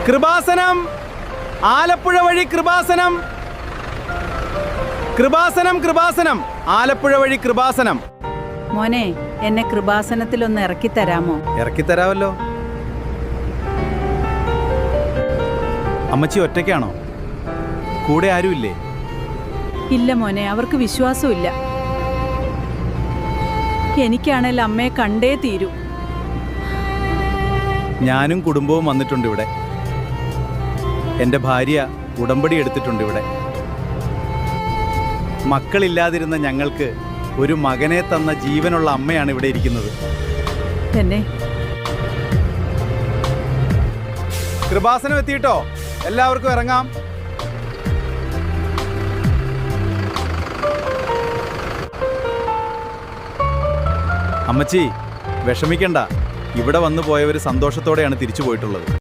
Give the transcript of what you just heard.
കൃപാസനം, ആലപ്പുഴ വഴി കൃപാസനം, കൃപാസനം, കൃപാസനം, ആലപ്പുഴ വഴി കൃപാസനം. മോനെ, എന്നെ കൃപാസനത്തിലൊന്ന് ഇറക്കിത്തരാമോ? ഇറക്കിത്തരാമല്ലോ. അമ്മച്ചി ഒറ്റയ്ക്കാണോ? കൂടെ ആരുമില്ലേ? ഇല്ല മോനെ, അവർക്ക് വിശ്വാസമില്ല. എനിക്കാണേൽ അമ്മയെ കണ്ടേ തീരൂ. ഞാനും കുടുംബവും വന്നിട്ടുണ്ട് ഇവിടെ. എൻ്റെ ഭാര്യ ഉടമ്പടി എടുത്തിട്ടുണ്ട് ഇവിടെ. മക്കളില്ലാതിരുന്ന ഞങ്ങൾക്ക് ഒരു മകനെ തന്ന ജീവനുള്ള അമ്മയാണ് ഇവിടെ ഇരിക്കുന്നത്. തന്നെ കൃപാസനം എത്തിയിട്ടോ, എല്ലാവർക്കും ഇറങ്ങാം. അമ്മച്ചി വിഷമിക്കണ്ട, ഇവിടെ വന്നു പോയവർ സന്തോഷത്തോടെയാണ് തിരിച്ചു പോയിട്ടുള്ളത്.